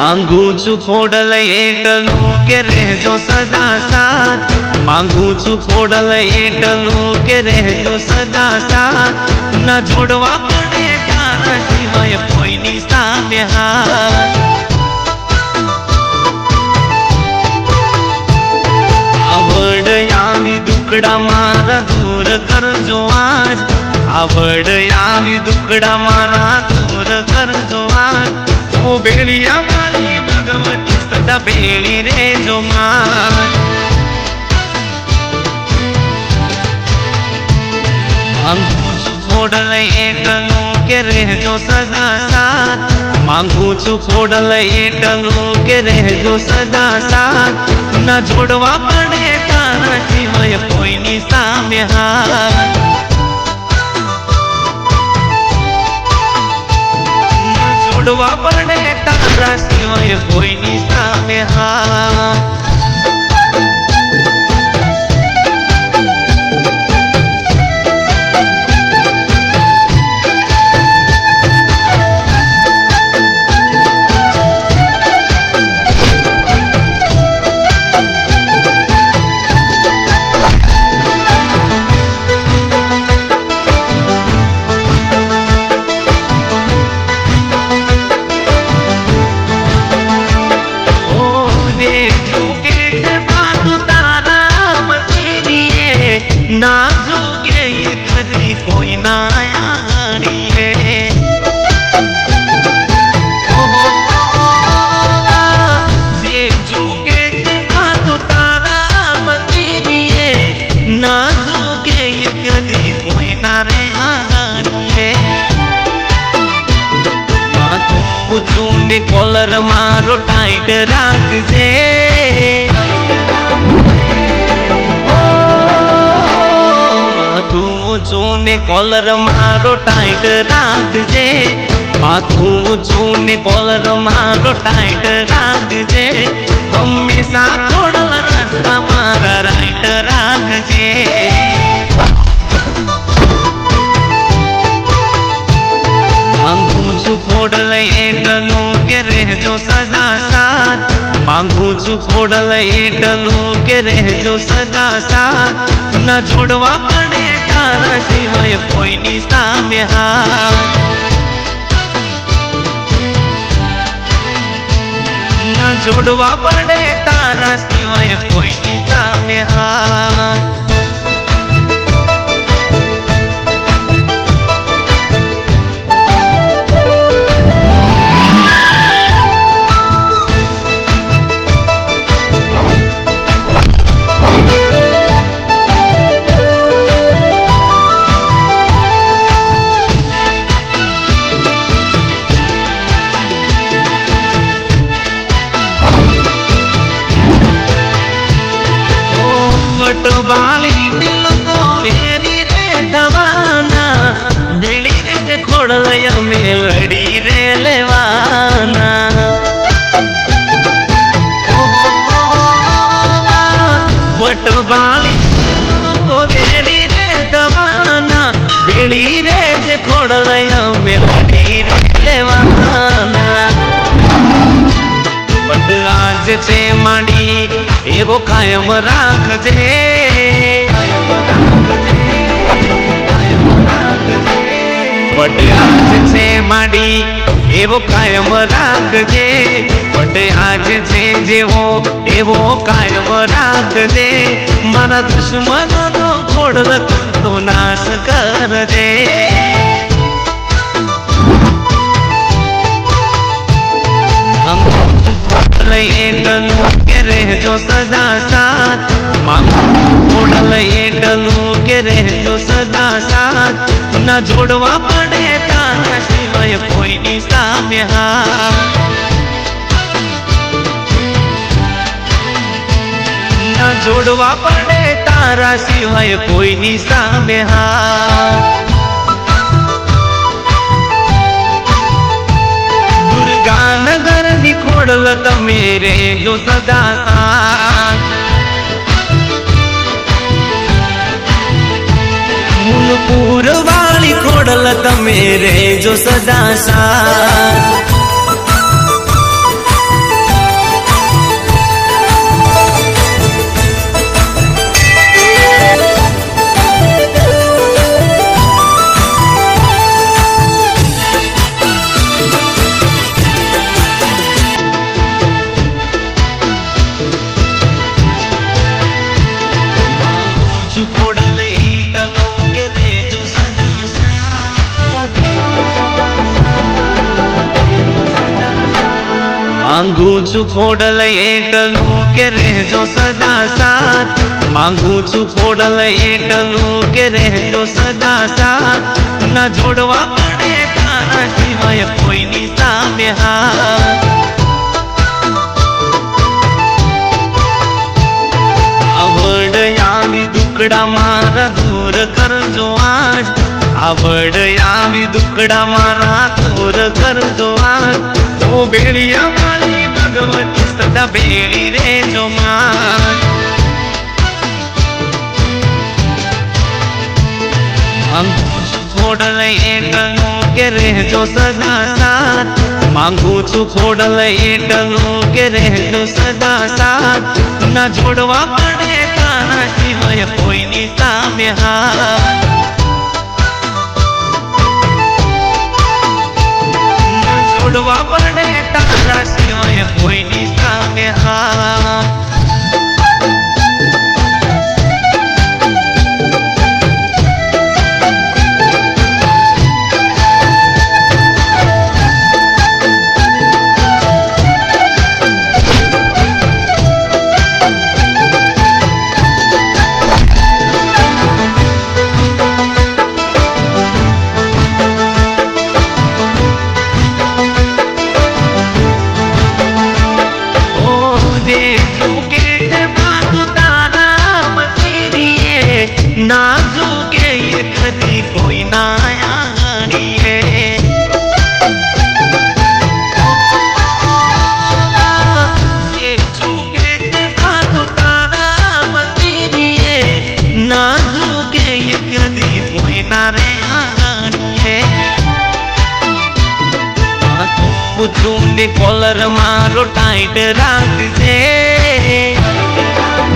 मांगू छू खोडल एकलू के रहजो सदा साथ। मांगू छू खोडल एकलू के रहजो सदा साथ। न जोड़वा पड़े तारा सिवाय कोईनी सामे हाथ। आवड यावी दुकड़ा मारा दूर करजो आज। आवड यावी दुकड़ा मारा दूर करजो आज। ओ बेलिया मारी भगवती सदा बेली रे जो मान। मांगू छू खोडल एकलू के रहजो सदा साथ। मांगू छू खोडल एकलू के रहजो सदा साथ। न जोड़वा पड़े तारा सिवाय कोईनी सामे हाथ। जोड़वा पड़े तारा सिवाय कोईनी सामे हाथ। ना जोगे ये कदी कोई ना यारी है। देख जोगे तो तारा मंदिरी है। ना जोगे ये कदी कोई ना रे यारी है। माथो चूंडे कॉलर मारो टाइट राख दे। चूने कॉलर मारो टाइट राख दे। माथू चूने कॉलर मारो टाइट राख दे। हमेशा खोडल रास्ता मारा राइट राख दे। मांगू छू खोडल एकलू के रहजो सदा साथ। मांगू छू खोडल एकलू के रहजो सदा साथ। न जोड़वा पड़े तारा सिवाय कोईनी सामे हाथ। न जोड़वा पड़े तारा सिवाय कोईनी सामे हाथ। वाली दिल को मेरी रे दवाना। दिली रे खोडल मेलड़ी रे लेवाना। वट वाली को मेरी रे दवाना। दिली रे खोडल मेलड़ी रे लेवाना। बट आज से माड़ी एवो कायम राख दे। बट आज से माड़ी एवो कायम राख दे। बट आज से जेवो एवो कायम राख दे। मारा दुश्मन नो खोडल तो नाश कर दे। एकलू के रहजो सदा साथ। मांगू खोडल एकलू के रहजो सदा साथ। न जोड़वा पड़े तारा सिवाय कोईनी सामे हाथ। न जोड़वा पड़े तारा सिवाय कोईनी सामे हाथ। नगर खोडल तमेरे जो सदा साथ। मुनपुर वाली खोडल तमेरे जो सदा साथ। मांगू छू खोडल एकलू के रहजो सदा साथ मांगू छू खोडल एकलू के रहजो सदा साथ न जोड़वा पड़े तारा सिवाय कोई नी सामे हाथ आवड यावी दुकड़ा मारा दूर करजो आज आवड यावी दुकड़ा मारा दूर करजो आज तो बेड़िया वाली भगवती सदा बेड़ी रे जो मान मांगू छू खोडल एकलू के रहजो सदा साथ मांगू छू खोडल एकलू के रहजो सदा साथ न जोड़वा पड़े तारा सिवाय कोई नी सामे हाथ जोड़वा पड़े तारा सिवाय कोई नी सामे हाथ नाजू के ये कदी कोई ना आनी है ये चूके हाथ तारा मंदिरी है नाजू के ये कदी कोई ना रे आनी है तुम ने कॉलर मारो टाइट राख से